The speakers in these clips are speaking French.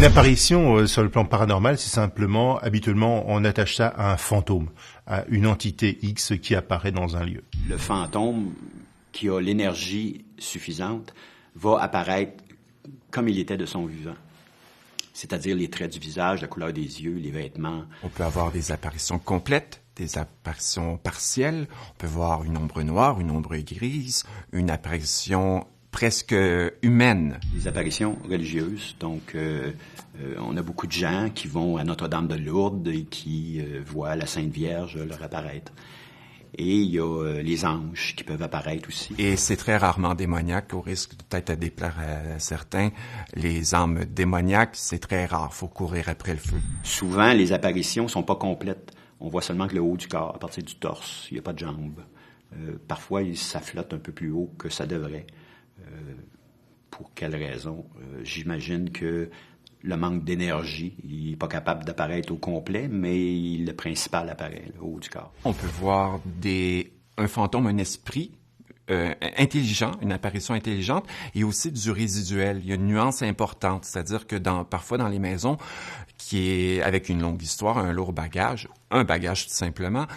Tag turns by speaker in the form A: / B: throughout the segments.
A: apparition sur le plan paranormal, c'est simplement, habituellement, on attache ça à un fantôme, à une entité X qui apparaît dans un lieu.
B: Le fantôme qui a l'énergie suffisante va apparaître comme il était de son vivant. C'est-à-dire les traits du visage, la couleur des yeux, les vêtements.
C: On peut avoir des apparitions complètes, des apparitions partielles. On peut voir une ombre noire, une ombre grise, une apparition presque humaine.
B: Des apparitions religieuses. Donc, on a beaucoup de gens qui vont à Notre-Dame de Lourdes et qui voient la Sainte Vierge leur apparaître. Et il y a les anges qui peuvent apparaître aussi.
C: Et c'est très rarement démoniaque, au risque de peut-être à déplaire à certains. Les âmes démoniaques, c'est très rare. Faut courir après le feu.
B: Souvent, les apparitions sont pas complètes. On voit seulement que le haut du corps, à partir du torse. Il n'y a pas de jambes. Parfois, ça flotte un peu plus haut que ça devrait. Pour quelle raison? J'imagine que le manque d'énergie, il n'est pas capable d'apparaître au complet, mais le principal apparaît, le haut du corps.
C: On peut voir un fantôme, un esprit intelligent, une apparition intelligente, et aussi du résiduel. Il y a une nuance importante, c'est-à-dire que parfois dans les maisons, qui est avec une longue histoire, un lourd bagage, un bagage tout simplement,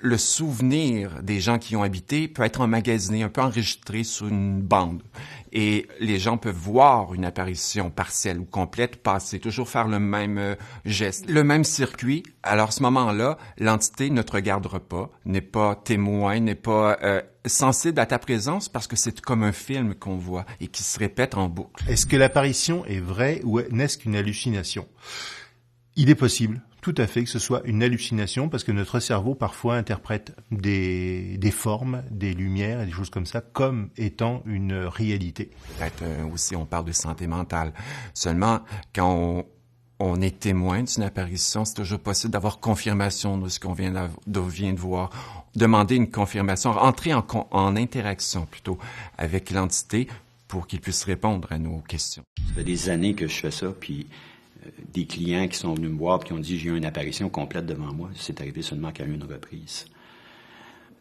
C: le souvenir des gens qui y ont habité peut être emmagasiné, un peu enregistré sur une bande. Et les gens peuvent voir une apparition partielle ou complète passer, toujours faire le même geste, le même circuit. Alors, à ce moment-là, l'entité ne te regardera pas, n'est pas témoin, n'est pas sensible à ta présence parce que c'est comme un film qu'on voit et qui se répète en boucle.
A: Est-ce que l'apparition est vraie ou n'est-ce qu'une hallucination? Il est possible, tout à fait, que ce soit une hallucination parce que notre cerveau parfois interprète des formes, des lumières et des choses comme ça comme étant une réalité.
C: Peut-être aussi on parle de santé mentale. Seulement, quand on est témoin d'une apparition, c'est toujours possible d'avoir confirmation de ce qu'on vient de voir. Demander une confirmation, entrer en interaction plutôt avec l'entité pour qu'il puisse répondre à nos questions.
B: Ça fait des années que je fais ça, puis des clients qui sont venus me voir et qui ont dit « j'ai eu une apparition complète devant moi », c'est arrivé seulement qu'à une reprise.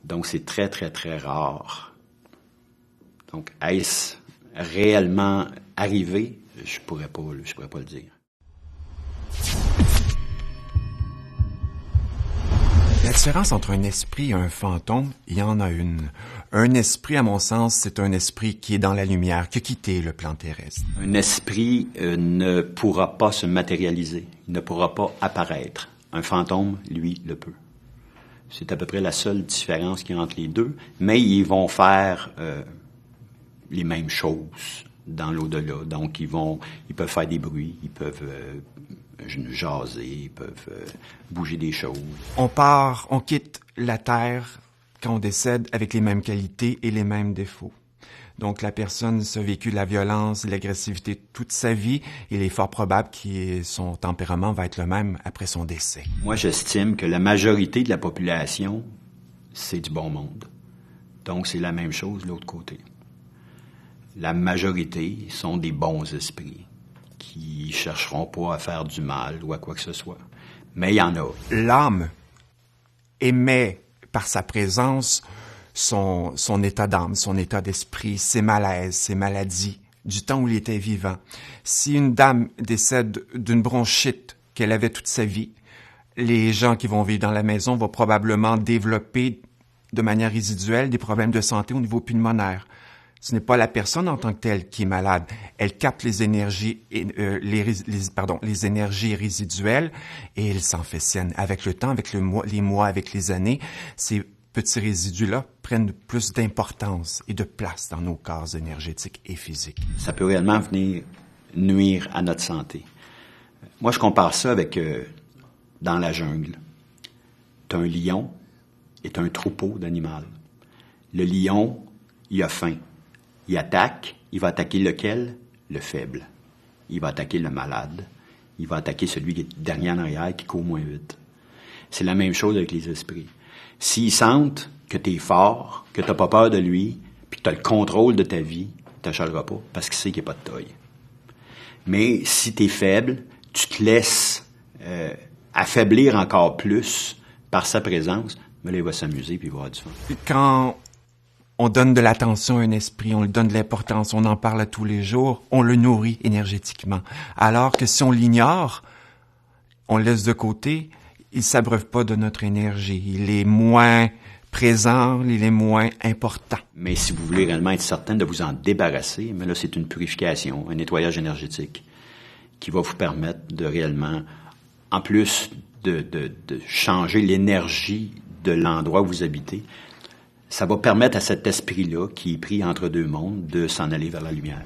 B: Donc, c'est très, très, très rare. Donc, est-ce réellement arrivé? Je pourrais pas le dire.
C: La différence entre un esprit et un fantôme, il y en a une. Un esprit, à mon sens, c'est un esprit qui est dans la lumière, qui a quitté le plan terrestre.
B: Un esprit ne pourra pas se matérialiser, il ne pourra pas apparaître. Un fantôme, lui, le peut. C'est à peu près la seule différence qu'il y a entre les deux, mais ils vont faire les mêmes choses dans l'au-delà. Donc, ils peuvent faire des bruits, ils peuvent jaser, ils peuvent bouger des choses.
C: On quitte la Terre quand on décède avec les mêmes qualités et les mêmes défauts. Donc, la personne a vécu de la violence, de l'agressivité toute sa vie. Il est fort probable que son tempérament va être le même après son décès.
B: Moi, j'estime que la majorité de la population, c'est du bon monde. Donc, c'est la même chose de l'autre côté. La majorité sont des bons esprits qui chercheront pas à faire du mal ou à quoi que ce soit. Mais il y en a.
C: L'âme émet par sa présence son état d'âme, son état d'esprit, ses malaises, ses maladies, du temps où il était vivant. Si une dame décède d'une bronchite qu'elle avait toute sa vie, les gens qui vont vivre dans la maison vont probablement développer de manière résiduelle des problèmes de santé au niveau pulmonaire. Ce n'est pas la personne en tant que telle qui est malade. Elle capte les énergies, les énergies résiduelles et elle s'en fait sienne. Avec le temps, avec les mois, avec les années, ces petits résidus-là prennent plus d'importance et de place dans nos corps énergétiques et physiques.
B: Ça peut réellement venir nuire à notre santé. Moi, je compare ça avec dans la jungle. T'as un lion et t'as un troupeau d'animaux. Le lion, il a faim. Il attaque, il va attaquer lequel? Le faible. Il va attaquer le malade. Il va attaquer celui qui est dernier en arrière, qui court moins vite. C'est la même chose avec les esprits. S'ils sentent que tu es fort, que tu n'as pas peur de lui, puis que tu as le contrôle de ta vie, il t'achalera pas, parce qu'il sait qu'il n'y a pas de taille. Mais si tu es faible, tu te laisses affaiblir encore plus par sa présence, mais là, il va s'amuser puis il va avoir du fun.
C: Quand on donne de l'attention à un esprit, on lui donne de l'importance, on en parle à tous les jours, on le nourrit énergétiquement. Alors que si on l'ignore, on le laisse de côté, il s'abreuve pas de notre énergie. Il est moins présent, il est moins important.
B: Mais si vous voulez réellement être certain de vous en débarrasser, mais là, c'est une purification, un nettoyage énergétique qui va vous permettre de réellement, en plus de changer l'énergie de l'endroit où vous habitez, ça va permettre à cet esprit-là, qui est pris entre deux mondes, de s'en aller vers la lumière.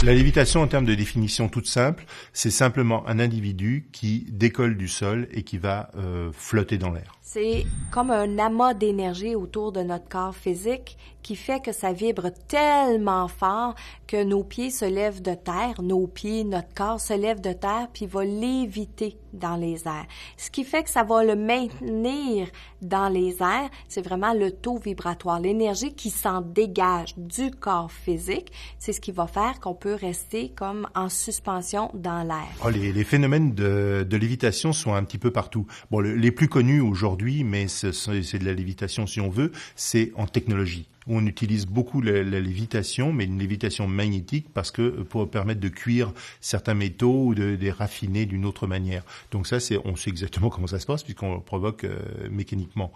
A: La lévitation, en termes de définition toute simple, c'est simplement un individu qui décolle du sol et qui va flotter dans l'air.
D: C'est comme un amas d'énergie autour de notre corps physique qui fait que ça vibre tellement fort que nos pieds se lèvent de terre, nos pieds, notre corps se lève de terre puis va léviter dans les airs. Ce qui fait que ça va le maintenir dans les airs, c'est vraiment le taux vibratoire, l'énergie qui s'en dégage du corps physique, c'est ce qui va faire qu'on peut rester comme en suspension dans l'air.
A: Oh, les phénomènes de lévitation sont un petit peu partout. Bon, les plus connus aujourd'hui, mais c'est de la lévitation si on veut, c'est en technologie. On utilise beaucoup la lévitation, mais une lévitation magnétique parce que pour permettre de cuire certains métaux ou de les raffiner d'une autre manière. Donc ça, on sait exactement comment ça se passe puisqu'on le provoque mécaniquement.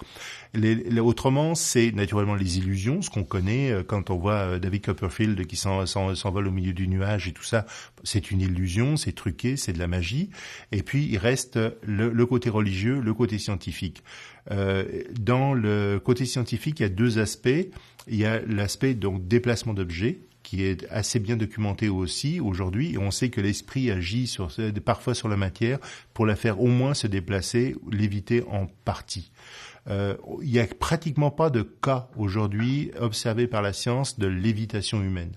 A: Autrement, c'est naturellement les illusions, ce qu'on connaît quand on voit David Copperfield qui s'envole au milieu du nuage et tout ça. C'est une illusion, c'est truqué, c'est de la magie. Et puis il reste le côté religieux, le côté scientifique. Dans le côté scientifique, il y a deux aspects. Il y a l'aspect donc déplacement d'objets qui est assez bien documenté aussi aujourd'hui et on sait que l'esprit agit parfois sur la matière pour la faire au moins se déplacer, l'éviter en partie. Il y a pratiquement pas de cas aujourd'hui observés par la science de lévitation humaine.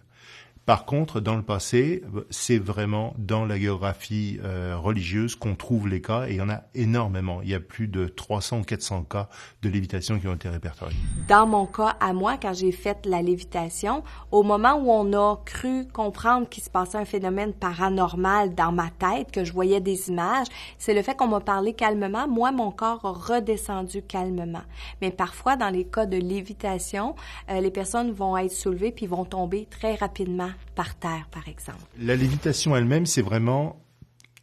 A: Par contre, dans le passé, c'est vraiment dans la géographie religieuse qu'on trouve les cas, et il y en a énormément. Il y a plus de 300 ou 400 cas de lévitation qui ont été répertoriés.
D: Dans mon cas, à moi, quand j'ai fait la lévitation, au moment où on a cru comprendre qu'il se passait un phénomène paranormal dans ma tête, que je voyais des images, c'est le fait qu'on m'a parlé calmement. Moi, mon corps a redescendu calmement. Mais parfois, dans les cas de lévitation, les personnes vont être soulevées puis vont tomber très rapidement par terre, par exemple.
A: La lévitation elle-même, c'est vraiment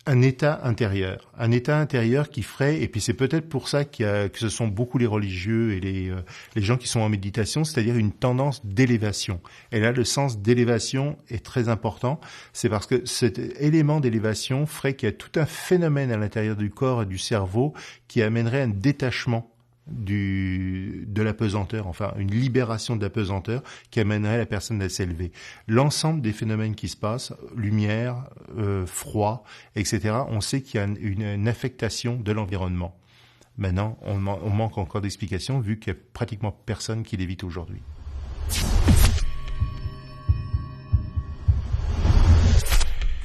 A: un état intérieur qui ferait, et puis c'est peut-être pour ça que ce sont beaucoup les religieux et les gens qui sont en méditation, c'est-à-dire une tendance d'élévation. Et là, le sens d'élévation est très important, c'est parce que cet élément d'élévation ferait qu'il y a tout un phénomène à l'intérieur du corps et du cerveau qui amènerait un détachement de la pesanteur, enfin une libération de la pesanteur qui amènerait la personne à s'élever. L'ensemble des phénomènes qui se passent, lumière, froid, etc., on sait qu'il y a une affectation de l'environnement. Maintenant, on manque encore d'explications vu qu'il y a pratiquement personne qui l'évite aujourd'hui.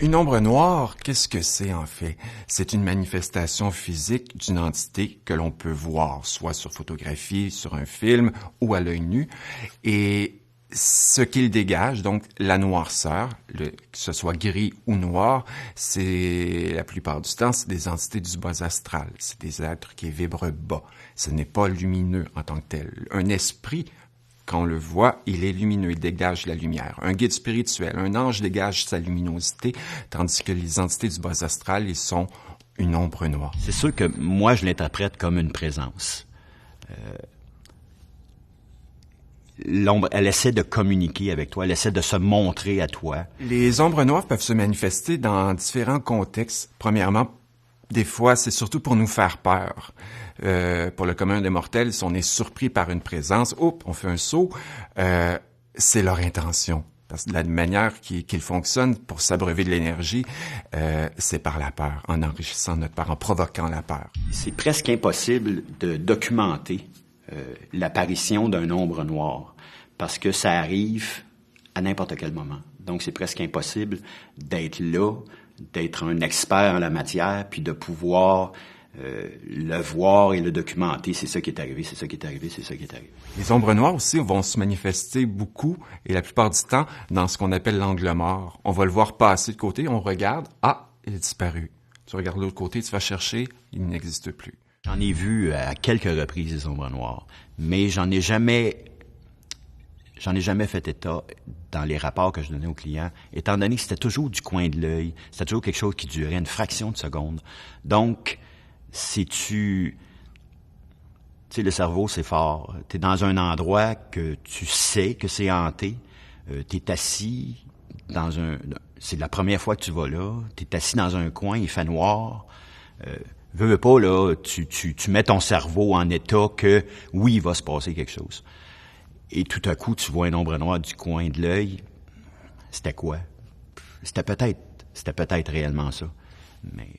C: Une ombre noire, qu'est-ce que c'est en fait? C'est une manifestation physique d'une entité que l'on peut voir, soit sur photographie, sur un film ou à l'œil nu. Et ce qu'il dégage, donc la noirceur, que ce soit gris ou noir, c'est la plupart du temps, c'est des entités du bas astral. C'est des êtres qui vibrent bas. Ce n'est pas lumineux en tant que tel. Un esprit, quand on le voit, il est lumineux, il dégage la lumière. Un guide spirituel, un ange dégage sa luminosité, tandis que les entités du bas astral, ils sont une ombre noire.
B: C'est sûr que moi, je l'interprète comme une présence. L'ombre, elle essaie de communiquer avec toi, elle essaie de se montrer à toi.
C: Les ombres noires peuvent se manifester dans différents contextes. Premièrement, des fois, c'est surtout pour nous faire peur. Pour le commun des mortels, si on est surpris par une présence, on fait un saut, c'est leur intention. Parce que la manière qu'ils fonctionnent pour s'abreuver de l'énergie, c'est par la peur, en enrichissant notre peur, en provoquant la peur.
B: C'est presque impossible de documenter l'apparition d'un ombre noire, parce que ça arrive à n'importe quel moment. Donc, c'est presque impossible d'être là, d'être un expert en la matière, puis de pouvoir le voir et le documenter. C'est ça qui est arrivé, c'est ça qui est arrivé, c'est ça qui est arrivé.
C: Les ombres noires aussi vont se manifester beaucoup, et la plupart du temps, dans ce qu'on appelle l'angle mort. On va le voir passer de côté, on regarde, il est disparu. Tu regardes de l'autre côté, tu vas chercher, il n'existe plus.
B: J'en ai vu à quelques reprises des ombres noires, mais j'en ai jamais fait état dans les rapports que je donnais aux clients, étant donné que c'était toujours du coin de l'œil, c'était toujours quelque chose qui durait une fraction de seconde. Donc, si tu sais, le cerveau, c'est fort. Tu es dans un endroit que tu sais que c'est hanté. Tu es assis c'est la première fois que tu vas là. Tu es assis dans un coin, il fait noir. Veux pas, là, tu mets ton cerveau en état que, oui, il va se passer quelque chose. Et tout à coup, tu vois une ombre noire du coin de l'œil. C'était quoi? C'était peut-être réellement ça. Mais...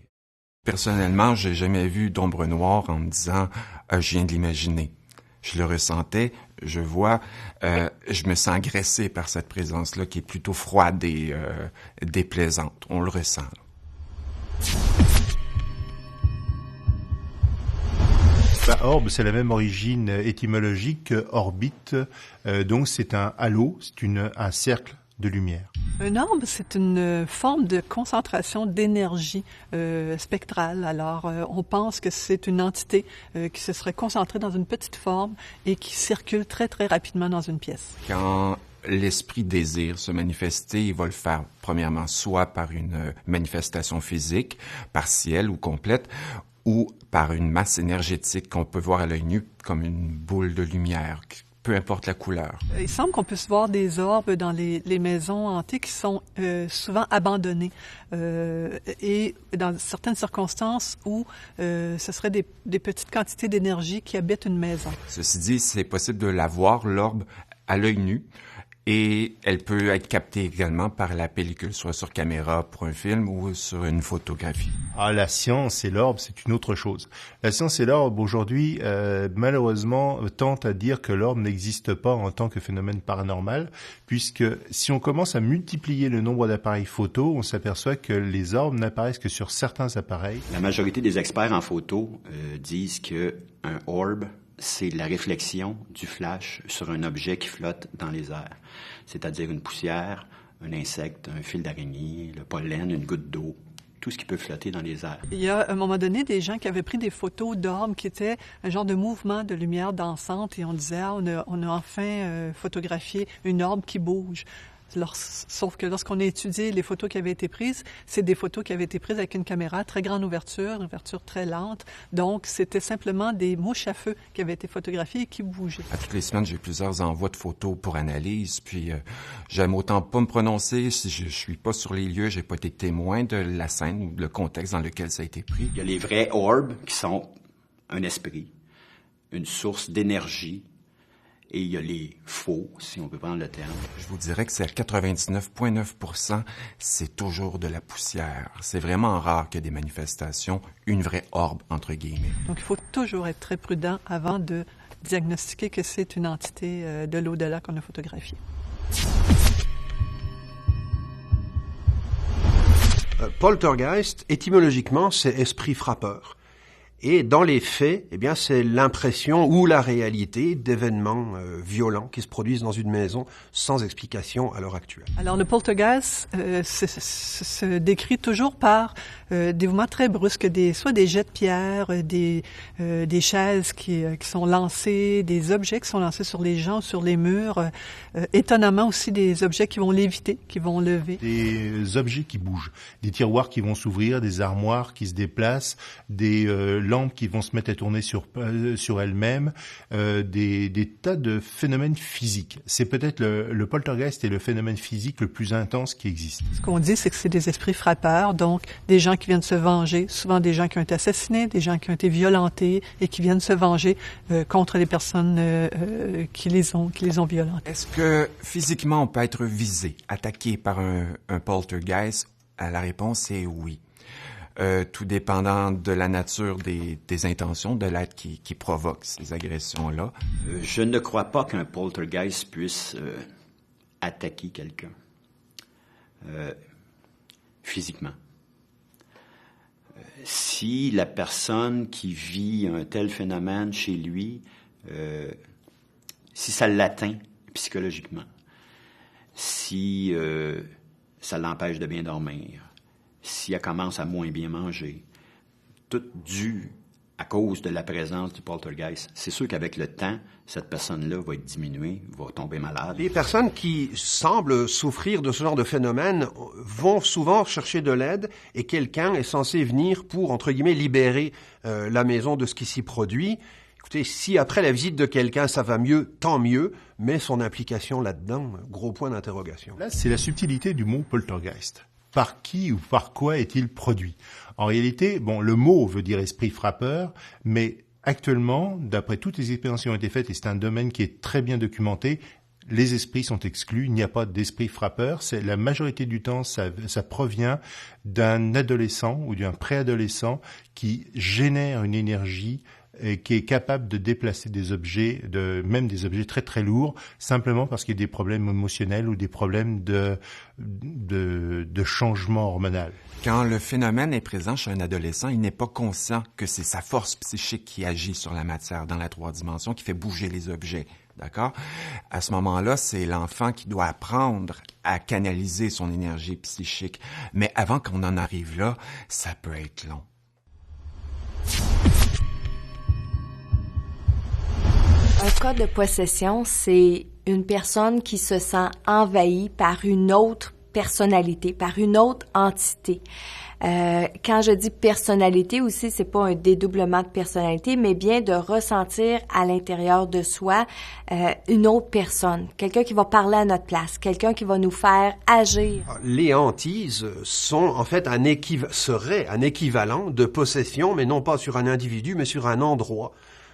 C: Personnellement, j'ai jamais vu d'ombre noire en me disant je viens de l'imaginer. Je le ressentais, je vois, je me sens agressé par cette présence-là qui est plutôt froide et déplaisante. On le ressent.
A: Orbe, c'est la même origine étymologique que orbite, donc c'est un halo, c'est un cercle de lumière.
E: Un orbe, c'est une forme de concentration d'énergie spectrale. Alors, on pense que c'est une entité qui se serait concentrée dans une petite forme et qui circule très, très rapidement dans une pièce.
C: Quand l'esprit désire se manifester, il va le faire premièrement soit par une manifestation physique, partielle ou complète, ou par une masse énergétique qu'on peut voir à l'œil nu comme une boule de lumière, peu importe la couleur.
E: Il semble qu'on puisse voir des orbes dans les maisons hantées qui sont souvent abandonnées et dans certaines circonstances où ce serait des petites quantités d'énergie qui habitent une maison.
C: Ceci dit, c'est possible de la voir, l'orbe, à l'œil nu. Et elle peut être captée également par la pellicule, soit sur caméra pour un film ou sur une photographie.
A: Ah, la science et l'orbe, c'est une autre chose. La science et l'orbe, aujourd'hui, malheureusement, tente à dire que l'orbe n'existe pas en tant que phénomène paranormal, puisque si on commence à multiplier le nombre d'appareils photo, on s'aperçoit que les orbes n'apparaissent que sur certains appareils.
B: La majorité des experts en photo disent que un orbe, c'est la réflexion du flash sur un objet qui flotte dans les airs, c'est-à-dire une poussière, un insecte, un fil d'araignée, le pollen, une goutte d'eau, tout ce qui peut flotter dans les airs.
E: Il y a à un moment donné des gens qui avaient pris des photos d'orbes qui étaient un genre de mouvement de lumière dansante et on disait on a enfin photographié une orbe qui bouge. Sauf que lorsqu'on a étudié les photos qui avaient été prises, c'est des photos qui avaient été prises avec une caméra très grande ouverture, une ouverture très lente. Donc, c'était simplement des mouches à feu qui avaient été photographiées et qui bougeaient.
C: À toutes les semaines, j'ai plusieurs envois de photos pour analyse, puis j'aime autant pas me prononcer si je suis pas sur les lieux, j'ai pas été témoin de la scène ou le contexte dans lequel ça a été pris.
B: Il y a les vrais orbes qui sont un esprit, une source d'énergie, et il y a les faux, si on peut prendre le terme.
C: Je vous dirais que c'est à 99,9%, c'est toujours de la poussière. C'est vraiment rare qu'il y ait des manifestations, une vraie orbe, entre guillemets.
E: Donc, il faut toujours être très prudent avant de diagnostiquer que c'est une entité de l'au-delà qu'on a photographiée.
F: Poltergeist, étymologiquement, c'est esprit frappeur. Et dans les faits, eh bien, c'est l'impression ou la réalité d'événements violents qui se produisent dans une maison sans explication à l'heure actuelle.
E: Alors, le poltergeist se décrit toujours par des mouvements très brusques, soit des jets de pierre, des chaises qui sont lancées, des objets qui sont lancés sur les gens, sur les murs. Étonnamment aussi des objets qui vont léviter, qui vont lever.
A: Des objets qui bougent, des tiroirs qui vont s'ouvrir, des armoires qui se déplacent, des lampes qui vont se mettre à tourner sur elles-mêmes, des tas de phénomènes physiques. C'est peut-être le poltergeist est le phénomène physique le plus intense qui existe.
E: Ce qu'on dit, c'est que c'est des esprits frappeurs, donc des gens qui viennent se venger, souvent des gens qui ont été assassinés, des gens qui ont été violentés et qui viennent se venger contre les personnes qui les ont violentés.
C: Est-ce que physiquement on peut être visé, attaqué par un poltergeist? La réponse est oui. Tout dépendant de la nature des intentions de l'être qui provoque ces agressions-là.
B: Je ne crois pas qu'un poltergeist puisse attaquer quelqu'un physiquement. Si la personne qui vit un tel phénomène chez lui, si ça l'atteint psychologiquement, si ça l'empêche de bien dormir, si elle commence à moins bien manger, tout dû à cause de la présence du poltergeist. C'est sûr qu'avec le temps, cette personne-là va être diminuée, va tomber malade.
F: Les personnes qui semblent souffrir de ce genre de phénomène vont souvent chercher de l'aide et quelqu'un est censé venir pour, entre guillemets, libérer la maison de ce qui s'y produit. Écoutez, si après la visite de quelqu'un ça va mieux, tant mieux, mais son implication là-dedans, gros point d'interrogation.
A: Là, c'est la subtilité du mot poltergeist. Par qui ou par quoi est-il produit? En réalité, le mot veut dire esprit frappeur, mais actuellement, d'après toutes les expériences qui ont été faites, et c'est un domaine qui est très bien documenté, les esprits sont exclus, il n'y a pas d'esprit frappeur. C'est la majorité du temps, ça provient d'un adolescent ou d'un préadolescent qui génère une énergie et qui est capable de déplacer des objets, même des objets très très lourds, simplement parce qu'il y a des problèmes émotionnels ou des problèmes de changement hormonal.
C: Quand le phénomène est présent chez un adolescent, il n'est pas conscient que c'est sa force psychique qui agit sur la matière dans la 3 dimensions, qui fait bouger les objets. D'accord? À ce moment-là, c'est l'enfant qui doit apprendre à canaliser son énergie psychique. Mais avant qu'on en arrive là, ça peut être long.
D: Un cas de possession, c'est une personne qui se sent envahie par une autre personnalité, par une autre entité. Quand je dis personnalité aussi, c'est pas un dédoublement de personnalité, mais bien de ressentir à l'intérieur de soi une autre personne, quelqu'un qui va parler à notre place, quelqu'un qui va nous faire agir.
F: Les hantises sont en fait seraient un équivalent de possession, mais non pas sur un individu, mais sur un endroit.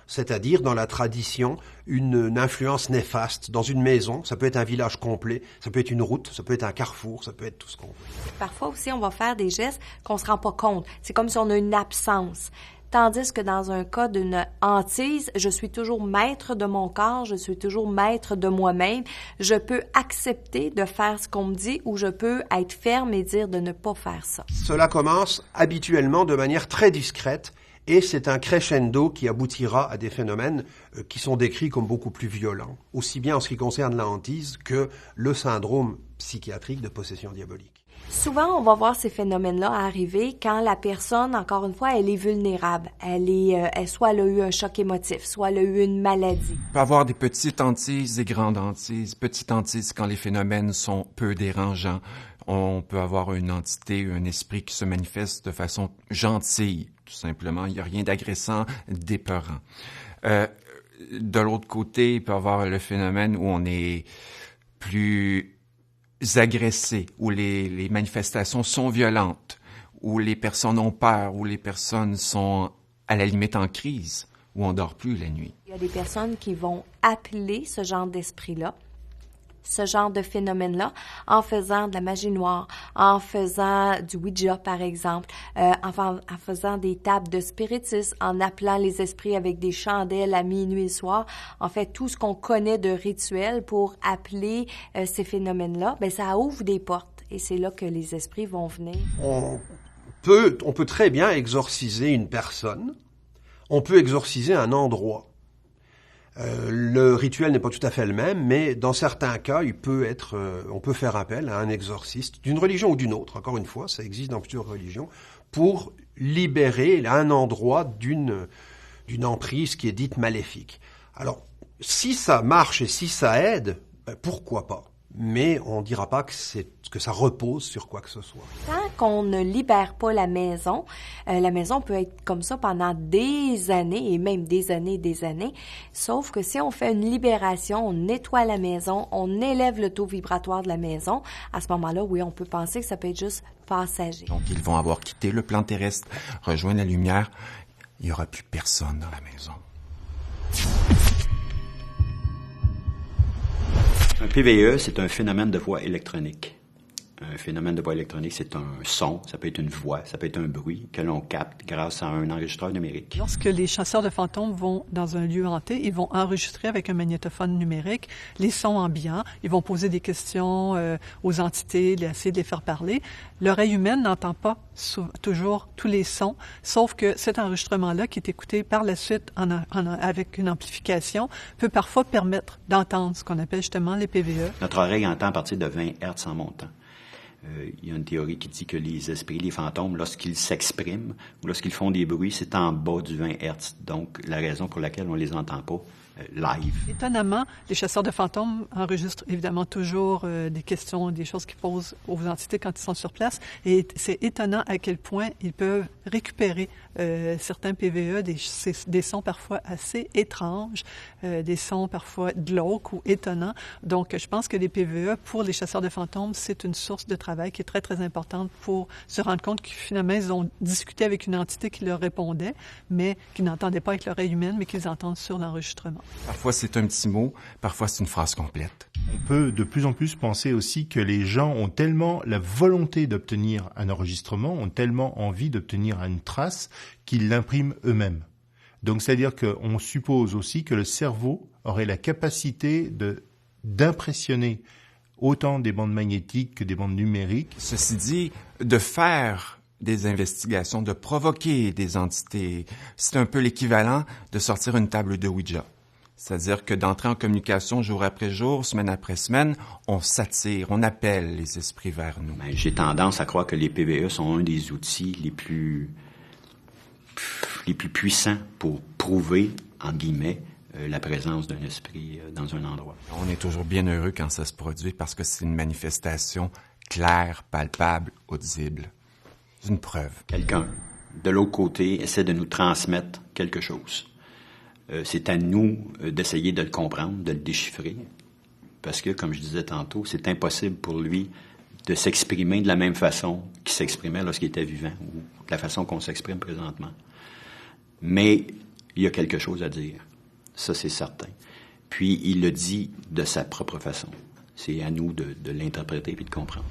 F: C'est-à-dire, dans la tradition, une influence néfaste dans une maison. Ça peut être un village complet, ça peut être une route, ça peut être un carrefour, ça peut être tout ce qu'on veut.
D: Parfois aussi, on va faire des gestes qu'on se rend pas compte. C'est comme si on a une absence. Tandis que dans un cas d'une hantise, je suis toujours maître de mon corps, je suis toujours maître de moi-même. Je peux accepter de faire ce qu'on me dit ou je peux être ferme et dire de ne pas faire ça.
F: Cela commence habituellement de manière très discrète. Et c'est un crescendo qui aboutira à des phénomènes qui sont décrits comme beaucoup plus violents, aussi bien en ce qui concerne la hantise que le syndrome psychiatrique de possession diabolique.
D: Souvent, on va voir ces phénomènes-là arriver quand la personne, encore une fois, elle est vulnérable. Soit elle a eu un choc émotif, soit elle a eu une maladie.
C: Il peut y avoir des petites hantises, des grandes hantises. Petites hantises quand les phénomènes sont peu dérangeants. On peut avoir une entité, un esprit qui se manifeste de façon gentille, tout simplement. Il n'y a rien d'agressant, d'épeurant. De l'autre côté, il peut y avoir le phénomène où on est plus agressé, où les manifestations sont violentes, où les personnes ont peur, où les personnes sont à la limite en crise, où on dort plus la nuit.
D: Il y a des personnes qui vont appeler ce genre d'esprit-là, ce genre de phénomène-là, en faisant de la magie noire, en faisant du Ouija, par exemple, en faisant des tables de spiritisme, en appelant les esprits avec des chandelles à minuit et le soir. En fait, tout ce qu'on connaît de rituels pour appeler ces phénomènes-là, ça ouvre des portes. Et c'est là que les esprits vont venir.
F: On peut très bien exorciser une personne. On peut exorciser un endroit. Le rituel n'est pas tout à fait le même, mais dans certains cas, on peut faire appel à un exorciste d'une religion ou d'une autre. Encore une fois, ça existe dans plusieurs religions pour libérer un endroit d'une emprise qui est dite maléfique. Alors, si ça marche et si ça aide, pourquoi pas? Mais on ne dira pas que ça repose sur quoi que ce soit.
D: Tant qu'on ne libère pas la maison peut être comme ça pendant des années, et même des années, sauf que si on fait une libération, on nettoie la maison, on élève le taux vibratoire de la maison, à ce moment-là, oui, on peut penser que ça peut être juste passager.
C: Donc, ils vont avoir quitté le plan terrestre, rejoint la lumière, il n'y aura plus personne dans la maison.
B: Un PVE, c'est un phénomène de voix électronique. Un phénomène de voix électronique, c'est un son, ça peut être une voix, ça peut être un bruit que l'on capte grâce à un enregistreur numérique.
E: Lorsque les chasseurs de fantômes vont dans un lieu hanté, ils vont enregistrer avec un magnétophone numérique les sons ambiants. Ils vont poser des questions aux entités, essayer de les faire parler. L'oreille humaine n'entend pas toujours tous les sons, sauf que cet enregistrement-là, qui est écouté par la suite avec une amplification, peut parfois permettre d'entendre ce qu'on appelle justement les PVE.
B: Notre oreille entend à partir de 20 Hz en montant. Il y a une théorie qui dit que les esprits, les fantômes, lorsqu'ils s'expriment ou lorsqu'ils font des bruits, c'est en bas du 20 Hz. Donc, la raison pour laquelle on les entend pas live.
E: Étonnamment, les chasseurs de fantômes enregistrent évidemment toujours des questions, des choses qu'ils posent aux entités quand ils sont sur place. Et c'est étonnant à quel point ils peuvent récupérer certains PVE, des sons parfois assez étranges, des sons parfois glauques ou étonnants. Donc, je pense que les PVE, pour les chasseurs de fantômes, c'est une source de travail qui est très, très importante pour se rendre compte que finalement, ils ont discuté avec une entité qui leur répondait, mais qui n'entendait pas avec l'oreille humaine, mais qu'ils entendent sur l'enregistrement.
C: Parfois, c'est un petit mot, parfois, c'est une phrase complète.
A: On peut de plus en plus penser aussi que les gens ont tellement la volonté d'obtenir un enregistrement, ont tellement envie d'obtenir une trace, qu'ils l'impriment eux-mêmes. Donc, c'est-à-dire qu'on suppose aussi que le cerveau aurait la capacité d'impressionner autant des bandes magnétiques que des bandes numériques.
C: Ceci dit, de faire des investigations, de provoquer des entités, c'est un peu l'équivalent de sortir une table de Ouija. C'est-à-dire que d'entrer en communication jour après jour, semaine après semaine, on s'attire, on appelle les esprits vers nous.
B: Ben, j'ai tendance à croire que les PVE sont un des outils les plus puissants pour prouver, en guillemets, la présence d'un esprit dans un endroit.
C: On est toujours bien heureux quand ça se produit parce que c'est une manifestation claire, palpable, audible. C'est une preuve.
B: Quelqu'un, de l'autre côté, essaie de nous transmettre quelque chose. C'est à nous d'essayer de le comprendre, de le déchiffrer, parce que, comme je disais tantôt, c'est impossible pour lui de s'exprimer de la même façon qu'il s'exprimait lorsqu'il était vivant, ou de la façon qu'on s'exprime présentement. Mais il y a quelque chose à dire, ça c'est certain. Puis il le dit de sa propre façon. C'est à nous de l'interpréter et de comprendre.